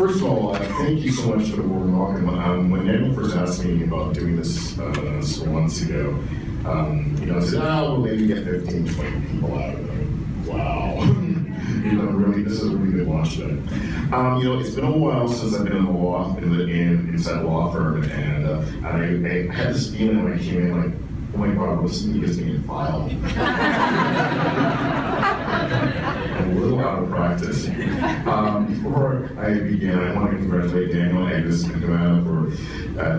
First of all, thank you so much for the warm welcome. When Daniel first asked me about doing this several months ago, I said, we'll maybe get 15, 20 people out of it. Wow. Really, this is a really good launch day. It's been a while since I've been in the law, inside a law firm, and I had this feeling when I came in, like, oh my God, what's being filed? I'm a little out of practice. Before I begin, I want to congratulate Daniel and Nkemdirim for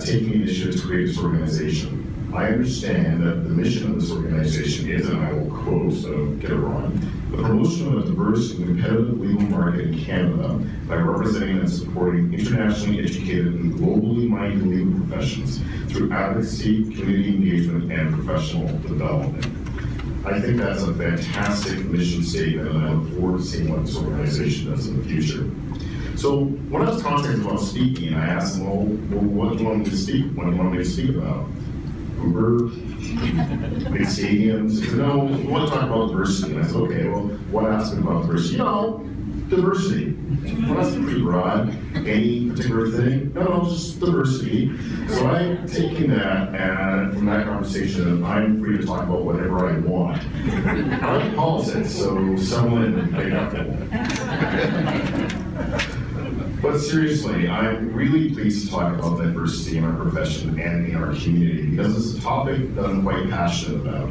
taking the initiative to create this organization. I understand that the mission of this organization is, and I will quote, so get it wrong, the promotion of a diverse and competitive legal market in Canada by representing and supporting internationally educated and globally minded legal professions through advocacy, community engagement, and professional development. I think that's a fantastic mission statement, and I look forward to seeing what this organization does in the future. So when I was contacted about speaking, I asked them, well, what do you want me to speak? What do you want me to speak about? Uber, big stadiums. They said, no, we want to talk about diversity. And I said, okay, well, what aspect about diversity? Diversity. Well, that's pretty broad. Any particular thing? No, just diversity. So I've taken that, and from that conversation, I'm free to talk about whatever I want. I like politics, so someone make up that. But seriously, I'm really pleased to talk about diversity in our profession and in our community, because it's a topic that I'm quite passionate about.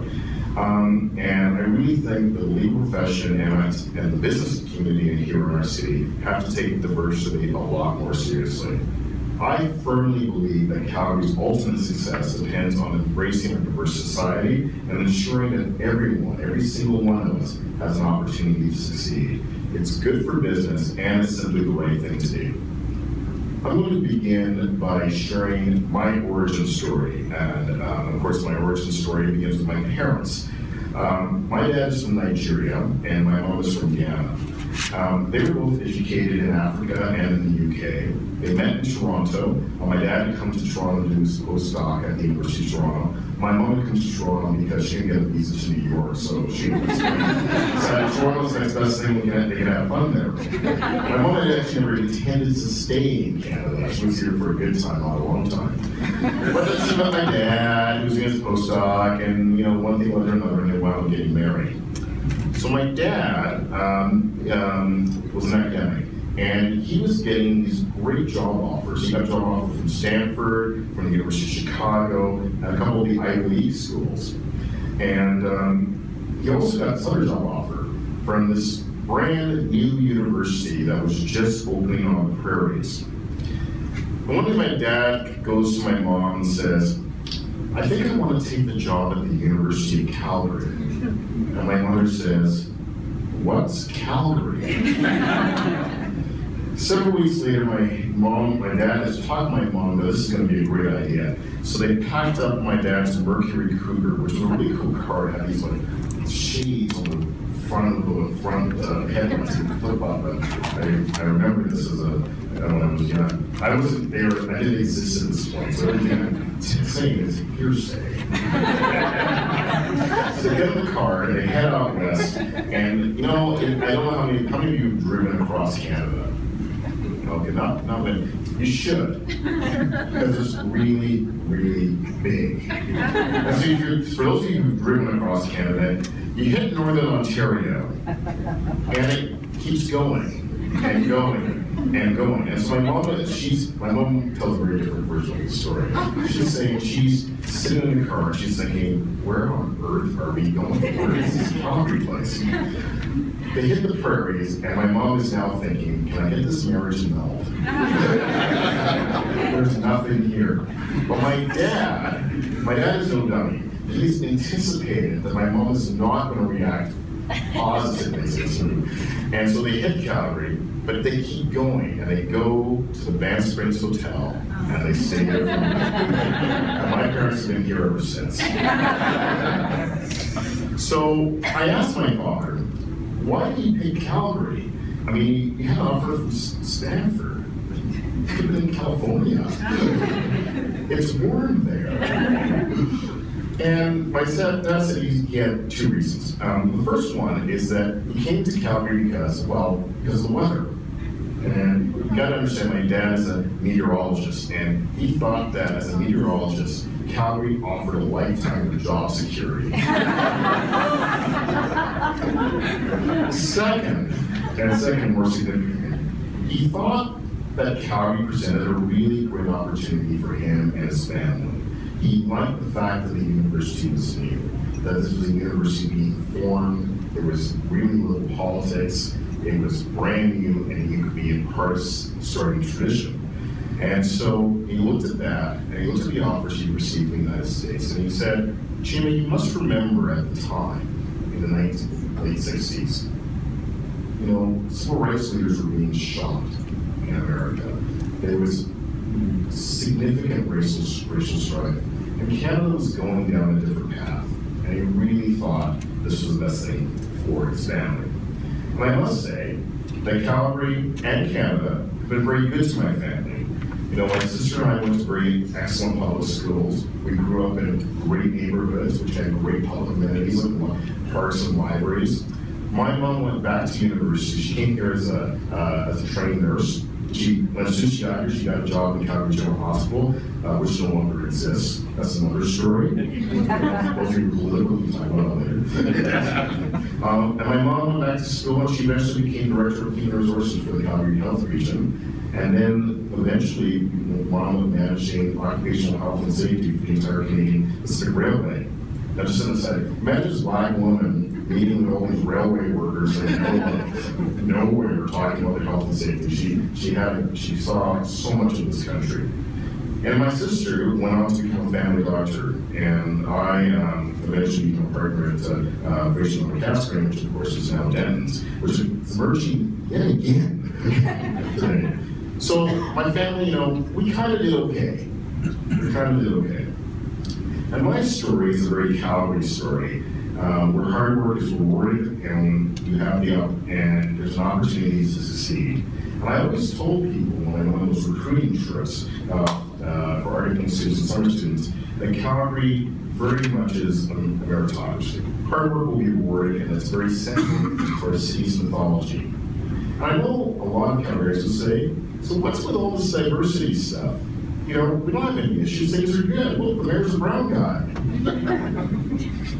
And I really think the legal profession and the business community here in our city have to take diversity a lot more seriously. I firmly believe that Calgary's ultimate success depends on embracing a diverse society and ensuring that everyone, every single one of us, has an opportunity to succeed. It's good for business, and it's simply the right thing to do. I'm going to begin by sharing my origin story, and of course my origin story begins with my parents. My dad is from Nigeria, and my mom is from Ghana. They were both educated in Africa and in the UK. They met in Toronto. My dad had come to Toronto to do his postdoc at the University of Toronto. My mom had come to Toronto because she didn't get a visa to New York, so she decided Toronto's the next best thing they can have fun there. My mom had actually never intended to stay in Canada. She was here for a good time, not a long time. But then she met my dad, who was doing his postdoc, and one thing led to another, and they wound up getting married. So my dad was an academic, and he was getting these great job offers. He got a job offer from Stanford, from the University of Chicago, and a couple of the Ivy League schools. And he also got this other job offer from this brand new university that was just opening on the prairies. And one day my dad goes to my mom and says, I think I want to take the job at the University of Calgary. And my mother says, what's Calgary? Several weeks later, my dad has talked to my mom that this is going to be a great idea. So they packed up my dad's Mercury Cougar, which was a really cool car. It had these like shades on the front headlights you could flip up. And I remember this as when I was young. I wasn't there, I didn't exist at this point, so everything I'm saying is hearsay. So they get in the car and they head out west, and I don't know how many of you have driven across Canada. Okay, not many. You should, because it's really, really big. And so for those of you who've driven across Canada, you hit northern Ontario, and it keeps going and going and going. And so my mom tells a very different version of the story. She's saying she's sitting in the car and she's thinking, where on earth are we going? Where is this Calgary place? They hit the prairies, and my mom is now thinking, can I get this marriage annulled? There's nothing here. But my dad is no dummy. He's anticipated that my mom is not going to react positively to this move. And so they hit Calgary, but they keep going, and they go to the Banff Springs Hotel, and they stay there for a week. And my parents have been here ever since. So I asked my father, why did he pick Calgary? I mean, he had an offer from Stanford. He could have been in California. It's warm there. And my dad said he had two reasons. The first one is that he came to Calgary because of the weather. And you gotta understand, my dad is a meteorologist, and he thought that as a meteorologist, Calgary offered a lifetime of job security. Second, more significant, he thought that Calgary presented a really great opportunity for him and his family. He liked the fact that the university was new, that this was a university being formed, there was really little politics, it was brand new, and he could be a part of starting a tradition. And so he looked at that, and he looked at the offers he received from the United States, and he said, Chima, you must remember at the time, in the late 60s, you know, civil rights leaders were being shot in America. There was significant racial strife, and Canada was going down a different path, and he really thought this was the best thing for his family. And I must say that Calgary and Canada have been very good to my family. You know, my sister and I went to very excellent public schools. We grew up in great neighborhoods, which had great public amenities like parks and libraries. My mom went back to university. She came here as a trained nurse. As soon as she got here, she got a job in Calgary General Hospital, which no longer exists. That's another story. Those are political, we can talk about that later. And my mom went back to school, and she eventually became director of human resources for the Calgary Health Region. And then eventually, wound up managing occupational health and safety for the entire Canadian Pacific Railway. Now, just an aside, imagine this black woman meeting with all these railway workers and nowhere talking about their health and safety. She saw so much of this country. And my sister went on to become a family doctor, and I eventually became a partner at Rachel McCaskey, which of course is now Denton's, which is emerging yet again today. So my family, you know, we kind of did okay. And my story is a very Calgary story, where hard work is rewarded, and you have and there's an opportunity to succeed. And I always told people when I went on those recruiting trips for Arctic students and summer students that Calgary very much is a meritocracy. Hard work will be rewarded, and it's very central to our city's mythology. And I know a lot of Calgarians will say, so what's with all this diversity stuff? You know, we don't have any issues, things are good. Well, the mayor's a brown guy.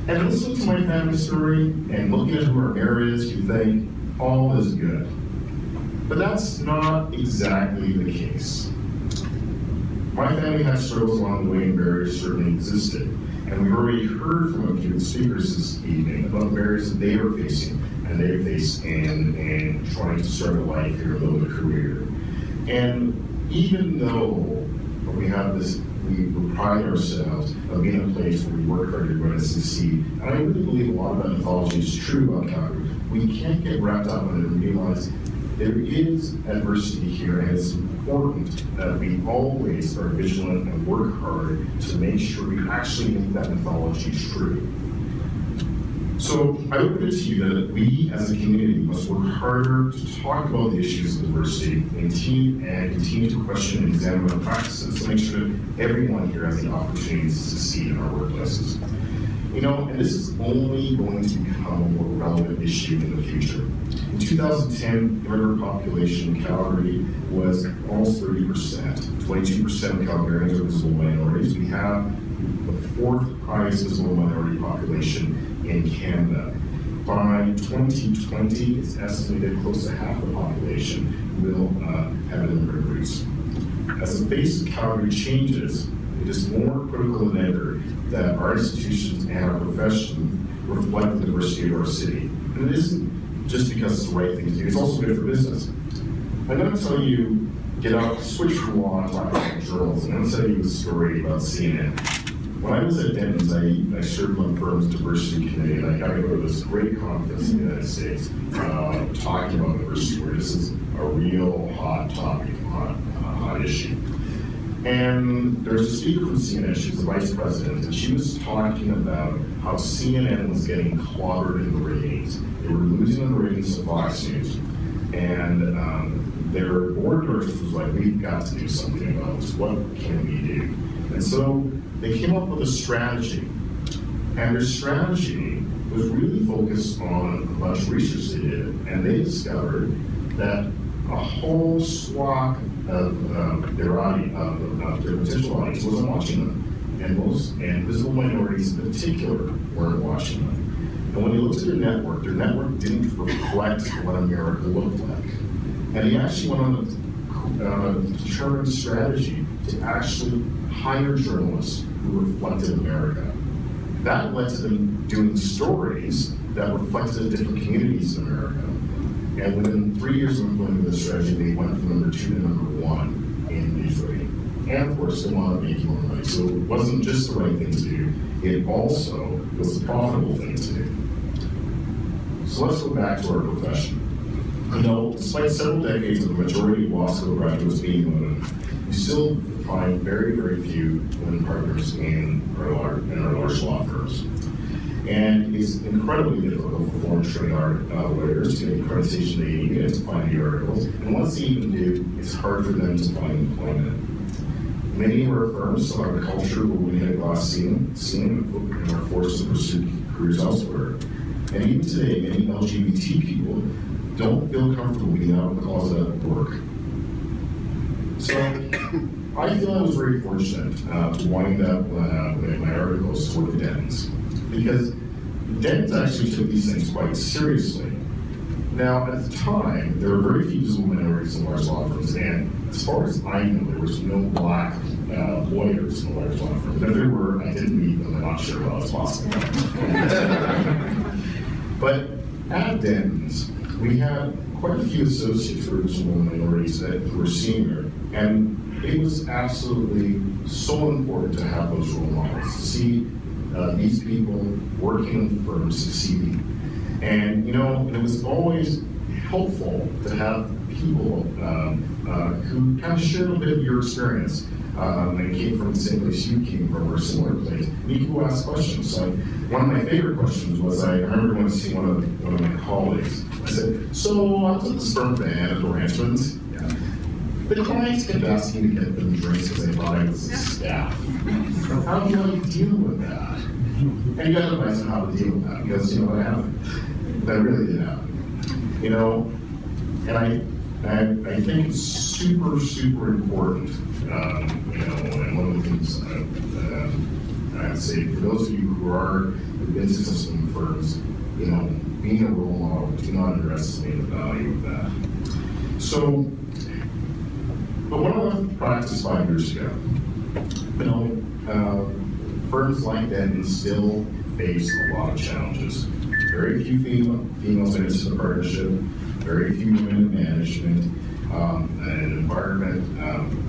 And listening to my family story and looking at who our mayor is, you think all is good. But that's not exactly the case. My family had struggles along the way, and barriers certainly existed. And we've already heard from a few speakers this evening about the barriers that they are facing and they face in trying to start a life here, build a career. And even though we have this, we pride ourselves of being a place where we work hard to grow and succeed, and I really believe a lot of that mythology is true about Calgary. We can't get wrapped up in it and realize there is adversity here, and it's important that we always are vigilant and work hard to make sure we actually make that mythology true. So I would put it to you that we as a community must work harder to talk about the issues of diversity and continue to question and examine our practices to make sure that everyone here has the opportunity to succeed in our workplaces. You know, and this is only going to become a more relevant issue in the future. In 2010, the immigrant population in Calgary was almost 30%. 22% of Calgarians are visible minorities. We have the fourth highest visible minority population in Canada. By 2020, it's estimated close to half the population will have an immigrant roots. As the face of Calgary changes, it is more critical than ever that our institutions and our profession reflect the diversity of our city. And it isn't just because it's the right thing to do, it's also good for business. I'm going to tell you, switch from law and talk about journalism. I'm going to tell you a story about CNN. When I was at Denton's, I served on the firm's diversity committee, and I got to go to this great conference in the United States talking about diversity, where this is a real hot topic, hot issue. And there was a speaker from CNN, she was the vice president, and she was talking about how CNN was getting clobbered in the ratings. They were losing the ratings to Fox News. And their board of directors was like, we've got to do something about this. What can we do? And so they came up with a strategy. And their strategy was really focused on a bunch of research they did. And they discovered that a whole swath of their audience, of their potential audience wasn't watching them. And visible minorities in particular weren't watching them. And when you looked at their network didn't reflect what America looked like. And he actually went on a determined strategy to actually hire journalists who reflected America. That led to them doing stories that reflected the different communities in America. And within 3 years of implementing this strategy, they went from number 2 to number 1 in news rating. And of course, they wanted to make more money. So it wasn't just the right thing to do, it also was a profitable thing to do. So let's go back to our profession. You know, despite several decades of the majority of law school graduates being women, we still find very, very few women partners in our large law firms. And it's incredibly difficult for foreign trade lawyers to get accreditation they need to find the articles. And once they even do, it's hard for them to find employment. Many of our firms still have a culture where we hit a glass ceiling and are forced to pursue careers elsewhere. And even today, many LGBT people don't feel comfortable being out of the closet at work. So I feel I was very fortunate to wind up with my articles toward the Dens, because Dens actually took these things quite seriously. Now, at the time, there were very few visible minorities in large law firms, and as far as I know, there was no black lawyers in large law firms. If there were, I didn't meet them. I'm not sure how it's possible. But at Dens, we had quite a few associates who were visible minorities who were senior, and it was absolutely so important to have those role models, to see these people working in firms succeeding. And, you know, it was always helpful to have people who kind of shared a bit of your experience. They came from the same place you came from, or a similar place. And you could ask questions. So one of my favorite questions was, I remember going to see one of my colleagues. I said, so I was at this firm band at the Ranchman's. Yeah. The clients kept asking me to get them drinks because they thought I was a staff. How do I deal with that? And you got advice on how to deal with that, because, you know, what happened. That really did happen. You know, and I think it's super, super important, you know, and one of the things I'd say for those of you who've been successful in firms, you know, being a role model, do not underestimate the value of that. So, but when I left practice 5 years ago, you know, firms like that still face a lot of challenges. Very few females enter into the partnership, very few women in management, an environment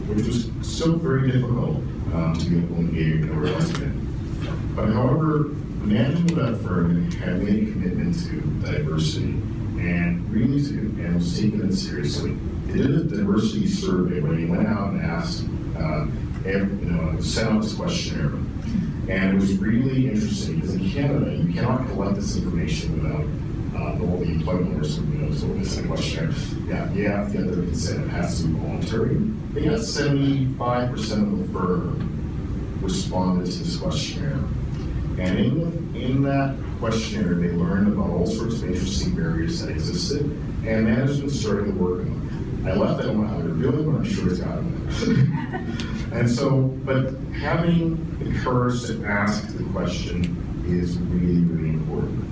which was still very difficult to be able to engage in or else in. But however, the management of that firm had made a commitment to diversity and really and was taking it seriously. They did a diversity survey where they went out and asked, sent out this questionnaire. And it was really interesting because in Canada, you cannot collect this information without all the employment lawyers, so it's a questionnaire. Yeah, you have to get their consent. It has to be voluntary. They got 75% of the firm responded to this questionnaire. And in that questionnaire, they learned about all sorts of interesting barriers that existed, and management started to work on them. I left, I don't know how they're doing, but I'm sure it's got them. And so, but having the courage to ask the question is really, really important.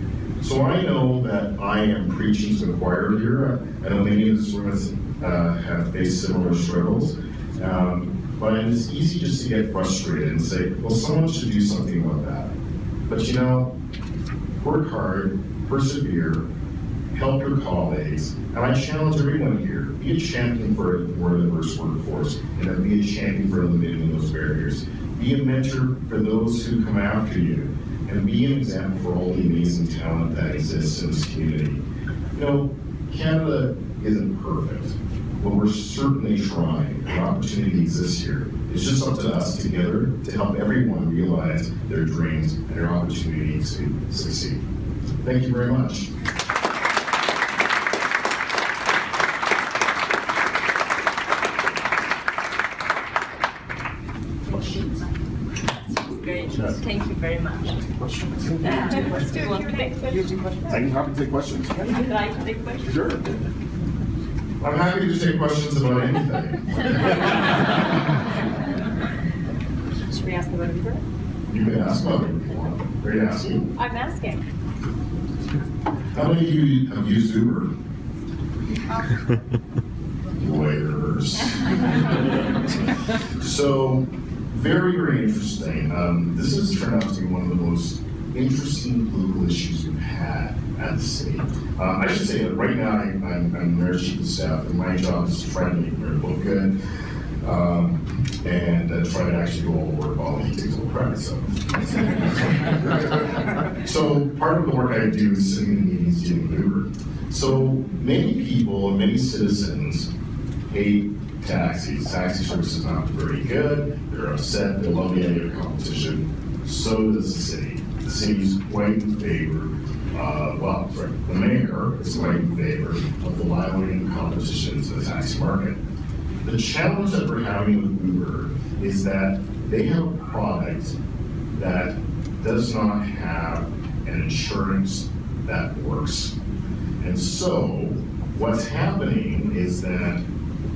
So I know that I am preaching to the choir here. I know many of this room have faced similar struggles. But it's easy just to get frustrated and say, well, someone should do something about that. But you know, work hard, persevere, help your colleagues, and I challenge everyone here, be a champion for a more diverse workforce, and then be a champion for eliminating those barriers. Be a mentor for those who come after you, and be an example for all the amazing talent that exists in this community. You know, Canada isn't perfect, but we're certainly trying. An opportunity exists here. It's just up to us together to help everyone realize their dreams and their opportunity to succeed. Thank you very much. Thank you very much. Questions? You want to take questions? I'm happy to take questions. Would you like to take questions? Sure. I'm happy to take questions about anything. Should we ask about Uber? You can ask about it if you want. Are you asking? I'm asking. How many of you have used Uber? Lawyers. So, very, very interesting. This has turned out to be one of the most interesting political issues we've had at the city. I should say that right now I'm mayor's chief of staff, and my job is to try to make mayor look good and try to actually do all the work while he takes all the credit. So part of the work I do is sitting in meetings dealing with Uber. So many people and many citizens hate taxis. Taxi service is not very good. They're upset. They love the idea of competition. So does the city. The city's quite in favor. The mayor is quite in favor of allowing competition to the taxi market. The challenge that we're having with Uber is that they have a product that does not have an insurance that works. And so what's happening is that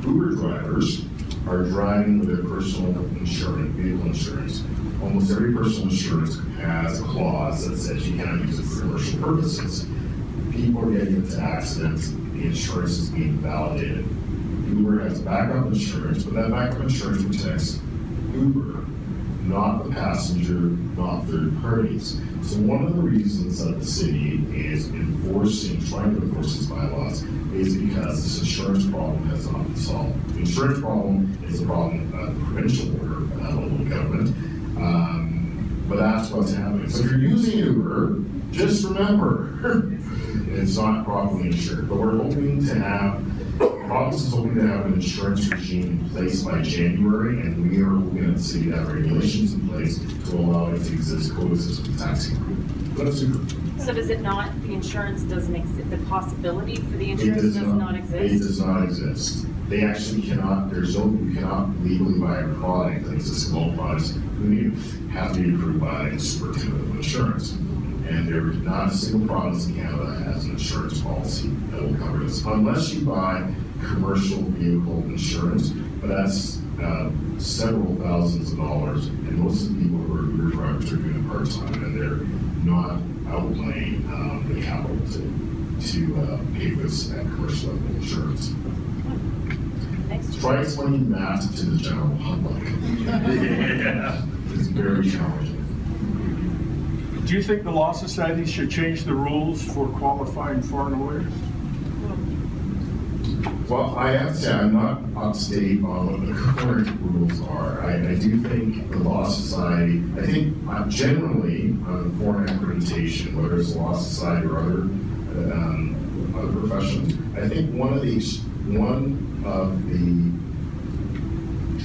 Uber drivers are driving with their personal insurance, vehicle insurance. Almost every personal insurance has a clause that says you cannot use it for commercial purposes. People are getting into accidents, the insurance is being validated. Uber has backup insurance, but that backup insurance protects Uber, not the passenger, not third parties. So one of the reasons that the city is trying to enforce its bylaws is because this insurance problem has not been solved. The insurance problem is a problem at the provincial order, at the local government, but that's what's happening. So if you're using Uber, just remember, it's not properly insured, but we're hoping to have the province is hoping to have an insurance regime in place by January, and we are hoping at the city to have regulations in place to allow it to coexist with taxi. That's Uber. So does it not, the insurance doesn't exist, the possibility for the insurance does not exist? It does not exist. They actually cannot, you cannot legally buy a product that exists in all products. You have to be approved by the superintendent of insurance. And there is not a single province in Canada that has an insurance policy that will cover this, unless you buy commercial vehicle insurance, but that's several thousands of dollars, and most of the people who are Uber drivers are doing it part-time, and they're not outlaying the capital to pay for this at commercial level insurance. Try explaining that to the general public. Yeah. It's very challenging. Do you think the Law Society should change the rules for qualifying foreign lawyers? Well, I have to say I'm not up to date on what the current rules are. I do think the Law Society, I think generally on foreign accreditation, whether it's Law Society or other professions, I think one of the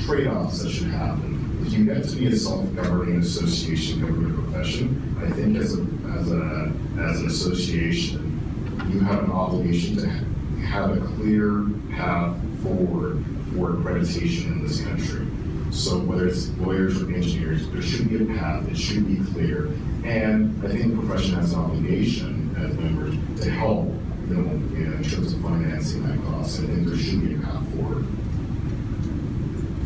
trade-offs that should happen, if you get to be a self-governing association, government profession, I think as an association, you have an obligation to have a clear path forward for accreditation in this country. So whether it's lawyers or engineers, there should be a path, it should be clear. And I think the profession has an obligation as members to help, in terms of financing that cost. I think there should be a path forward.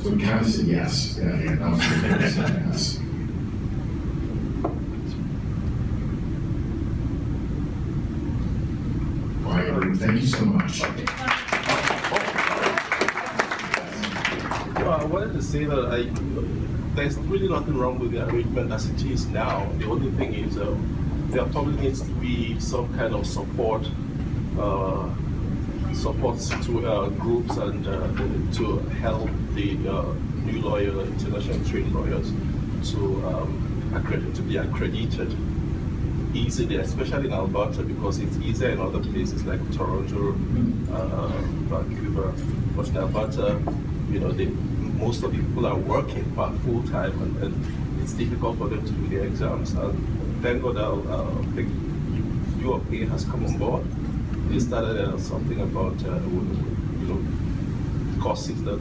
So we kind of said yes. Yeah, that was yes. Thank you so much. Well, I wanted to say that there's really nothing wrong with the arrangement as it is now. The only thing is there probably needs to be some kind of support to groups and to help the new lawyers, international trained lawyers, to be accredited easily, especially in Alberta, because it's easier in other places like Toronto, Vancouver. But in Alberta, most of the people are working full time, and it's difficult for them to do the exams. And thank God, the UOP has come on board. They started something about courses that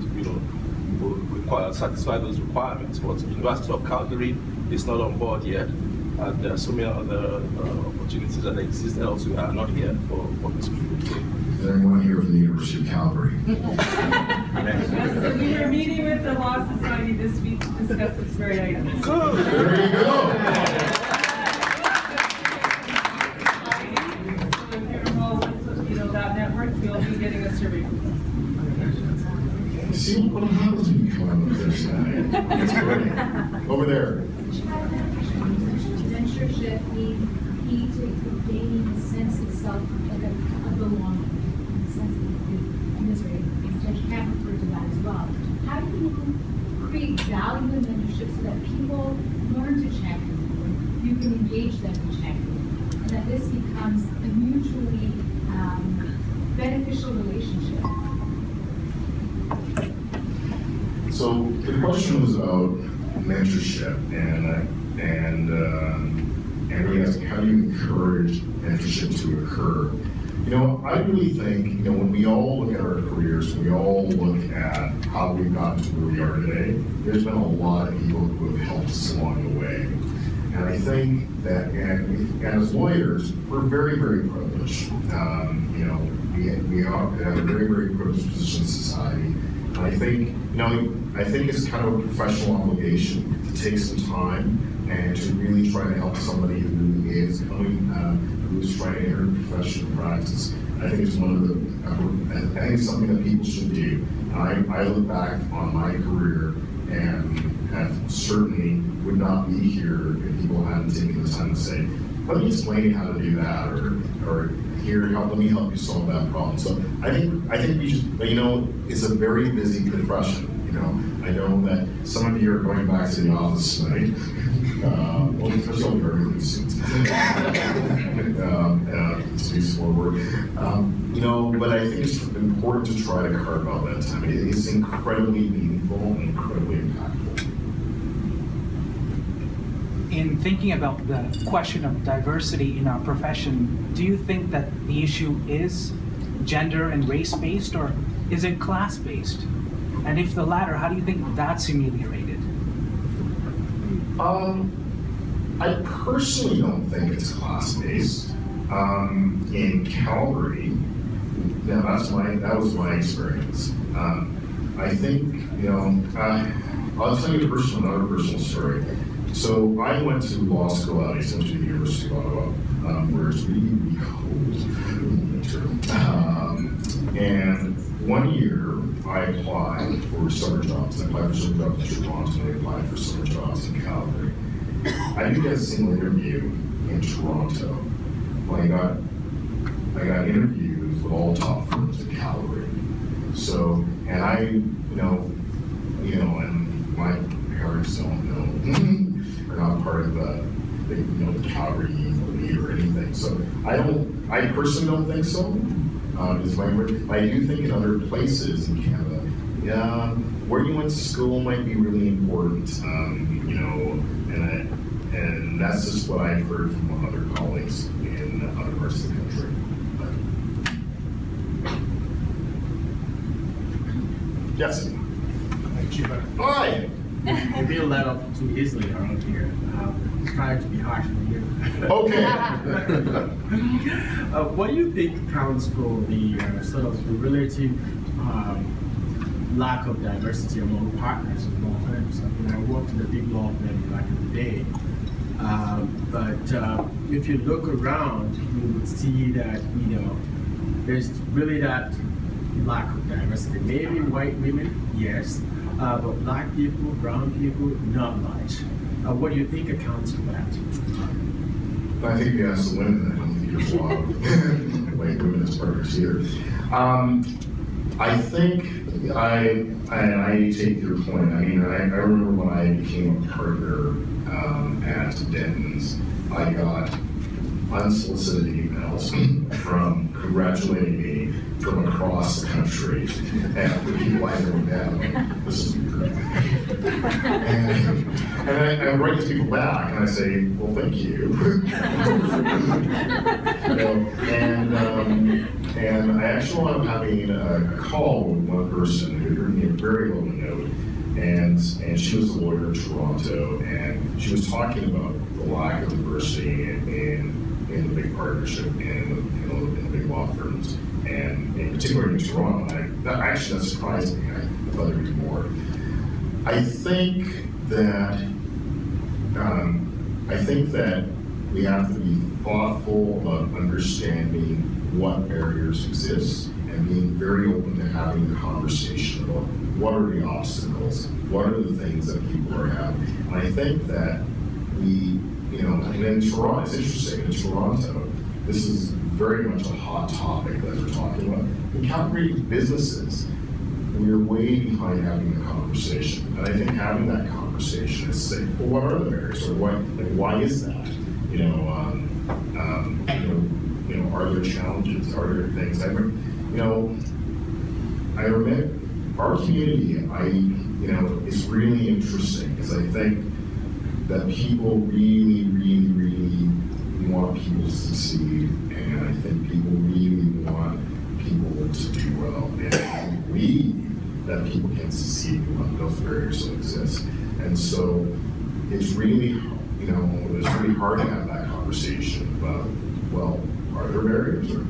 will satisfy those requirements. But the University of Calgary is not on board yet. And there are so many other opportunities that exist elsewhere are not here for this people. Is there anyone here from the University University of Calgary. So we were meeting with the Law Society this week to discuss this very item. There you go. So if you're involved with, that network, we'll be getting a survey. See what happens when you come on the Thursday night. It's great. Over there. Mentorship need to gaining a sense of self, like a belonging, a sense of misery. Judge Camp referred to that as well. How do you create value in mentorship so that people learn to champion you, you can engage them to champion, and that this becomes a mutually beneficial relationship? So the question was about mentorship, and we asked, how do you encourage mentorship to occur? I really think, when we all look at our careers, we all look at how we've gotten to where we are today, there's been a lot of people who have helped us along the way. And I think that, and as lawyers, we're very, very privileged. We are in a very, very privileged position in society. And I think, it's kind of a professional obligation to take some time and to really try to help somebody who is trying to enter professional practice. I think it's it's something that people should do. I look back on my career and have certainly would not be here if people hadn't taken the time to say, let me explain you how to do that, or here, let me help you solve that problem. So I think we should, but it's a very busy profession. I know that some of you are going back to the office tonight. Well, especially all the early students. To use more word. But I think it's important to try to carve out that time. It's incredibly meaningful and incredibly impactful. In thinking about the question of diversity in our profession, do you think that the issue is gender and race-based, or is it class-based? And if the latter, how do you think that's ameliorated? I personally don't think it's class-based. In Calgary, that was my experience. I think, I'll tell you another personal story. So I went to law school at essentially the University of Ottawa, where it's really, really cold in winter. And one year, I applied for summer jobs. I applied for summer jobs in Toronto, and I applied for summer jobs in Calgary. I didn't get a single interview in Toronto. Well, I got interviews with all top firms in Calgary. So, and and my parents don't know, are not part of the Calgary lead or anything. So I personally don't think so. I do think in other places in Canada, where you went to school might be really important, and that's just what I've heard from other colleagues in other parts of the country. Yes. Chima. Hi. You're being let off too easily around here. Trying to be harsh on you. Okay. What do you think accounts for the sort of the relative lack of diversity among partners in law firms? I mean, I worked in a big law firm back in the day. But if you look around, you would see that, there's really that lack of diversity. Maybe white women, yes, but black people, brown people, not much. What do you think accounts for that? I think you asked the women, I don't think there's a lot of white women as partners here. I think, I take your point. I mean, I remember when I became a partner at Denton's, I got unsolicited emails from congratulating me from across the country, and for people I never met, I'm like, this is great. And I write these people back, and I say, well, thank you. And I actually wound up having a call with one person who wrote me a very lovely note, and she was a lawyer in Toronto, and she was talking about the lack of diversity in the big partnership and in the big law firms, and in particularly in Toronto. That surprised me. I thought there would be more. I think that we have to be thoughtful about understanding what barriers exist and being very open to having a conversation about what are the obstacles, what are the things that people are having. And I think that we, and in Toronto, it's interesting, in Toronto, this is very much a hot topic that we're talking about. In Calgary, businesses, we're way behind having the conversation. And I think having that conversation is saying, well, what are the barriers, or why is that? Are there challenges? Are there things? I remember our community. It's really interesting because I think that people really, really, really want people to succeed, and I think people really want people to do well, and I believe that people can succeed when those barriers don't exist. And so it's really, it's really hard to have that conversation about, well, are there barriers, or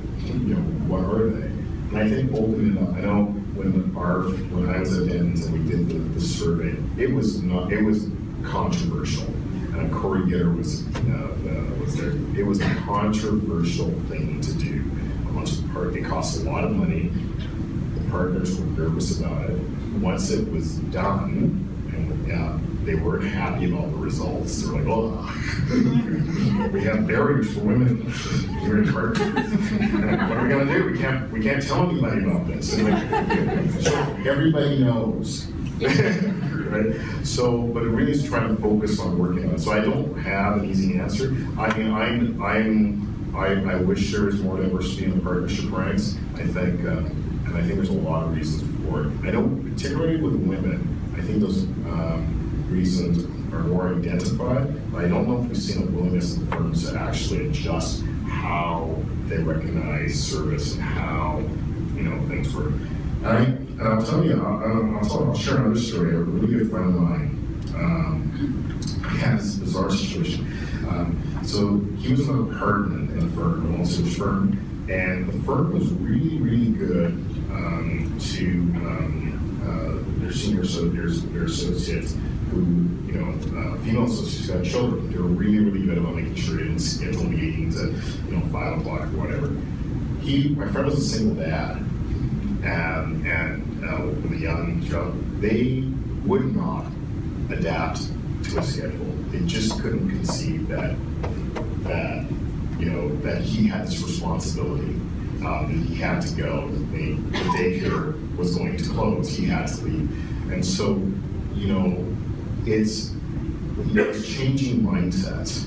what are they? And I think opening up. I know when I was at Denton's and we did the survey, it was controversial. And Corey Gitter was there. It was a controversial thing to do. It cost a lot of money. The partners were nervous about it. Once it was done, and they weren't happy about the results. They're like, oh, we have barriers for women here in Calgary. What are we going to do? We can't tell anybody about this. And so everybody knows. Right? So, but it really is trying to focus on working on it. So I don't have an easy answer. I mean, I wish there was more diversity in the partnership ranks. I think, and I think there's a lot of reasons for it. I know, particularly with women, I think those reasons are more identified. But I don't know if we've seen a willingness in firms to actually adjust how they recognize service and how things work. And I'll tell you, I'll share another story. A really good friend of mine had this bizarre situation. So he was another partner in a firm, a well-established firm, and the firm was really, really good to their seniors, their associates who, female associates who had children. They were really, really good about making sure they didn't schedule meetings at 5 o'clock or whatever. My friend was a single dad. And with a young child, they would not adapt to a schedule. They just couldn't conceive that he had this responsibility, that he had to go, that the daycare was going to close, he had to leave. And so, it's changing mindsets,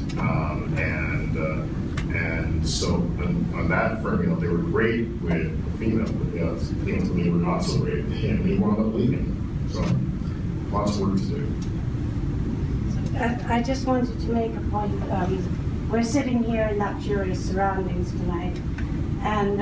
and so on that firm, they were great with the female, but they were not so great with him, and he wound up leaving. So lots of work to do. I just wanted to make a point. We're sitting here in luxurious surroundings tonight, and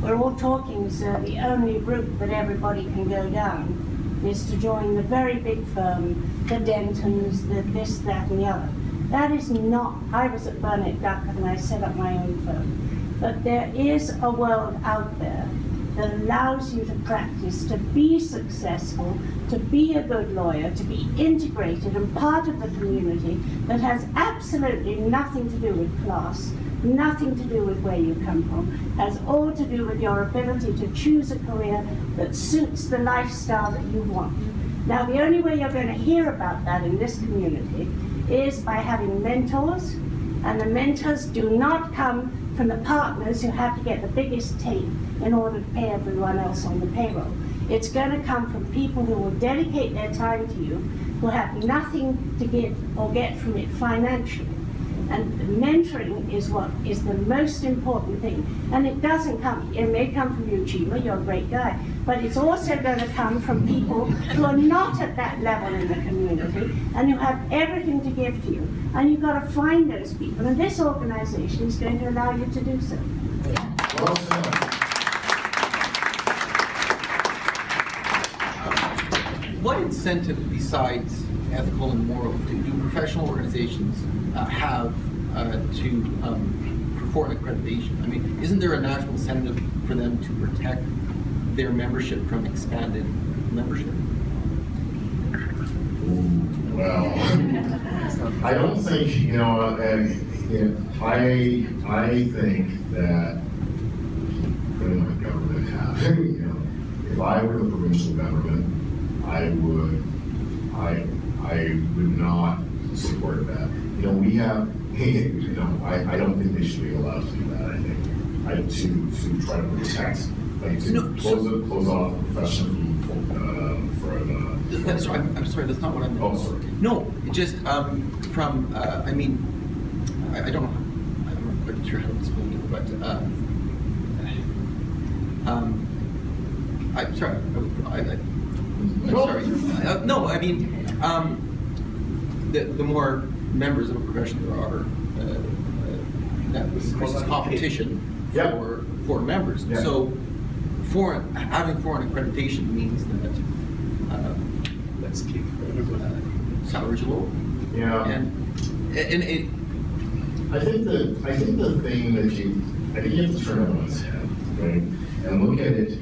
we're all talking, so the only route that everybody can go down is to join the very big firm, the Dentons, the this, that, and the other. That is not, I was at Burnett Ducker and I set up my own firm. But there is a world out there that allows you to practice, to be successful, to be a good lawyer, to be integrated and part of the community that has absolutely nothing to do with class, nothing to do with where you come from, has all to do with your ability to choose a career that suits the lifestyle that you want. Now, the only way you're going to hear about that in this community is by having mentors, and the mentors do not come from the partners who have to get the biggest take in order to pay everyone else on the payroll. It's going to come from people who will dedicate their time to you, who have nothing to give or get from it financially. And mentoring is what is the most important thing. And it doesn't come, it may come from you, Chima, you're a great guy, but it's also going to come from people who are not at that level in the community and who have everything to give to you. And you've got to find those people. And this organization is going to allow you to do so. Well said. What incentive besides ethical and moral do professional organizations have to for an accreditation? I mean, isn't there a national incentive for them to protect their membership from expanded membership? Well, I don't think, I think that putting my government hat, if I were the provincial government, I would not support that. We have, I don't think they should be allowed to do that. I think to try to protect, close off the profession I'm sorry, that's not what I meant. Oh, sorry. No, it just from I mean, I don't know. I'm not quite sure how to explain it, but I'm sorry. I'm sorry. No, I mean, the more members of a profession there are, that increases competition Yep. for members. Yeah. So, having foreign accreditation means that Let's keep. salaries are low. Yeah. And it, I think the thing that you have to turn it on its head, right? And look at it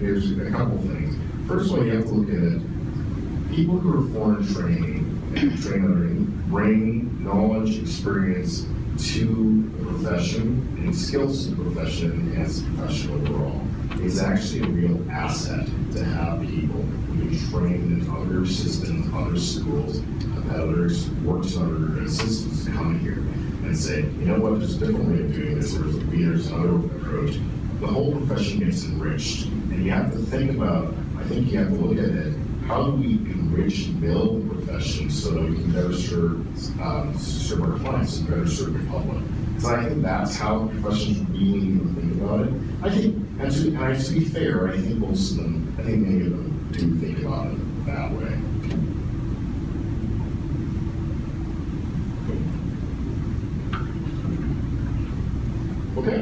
there's a couple things. First of all, you have to look at it. People who are foreign training bring knowledge, experience to the profession and skills to the profession and as a profession overall. It's actually a real asset to have people who are trained in other systems, other schools, competitors, works in other systems to come here and say, you know what, there's a different way of doing this, there's another approach. The whole profession gets enriched. And you have to think about, I think you have to look at it, how do we enrich and build the profession so that we can better serve our clients and better serve the public? So I think that's how professions really need to think about it. I think, and to be fair, I think most of them, I think many of them do think about it that way. Okay.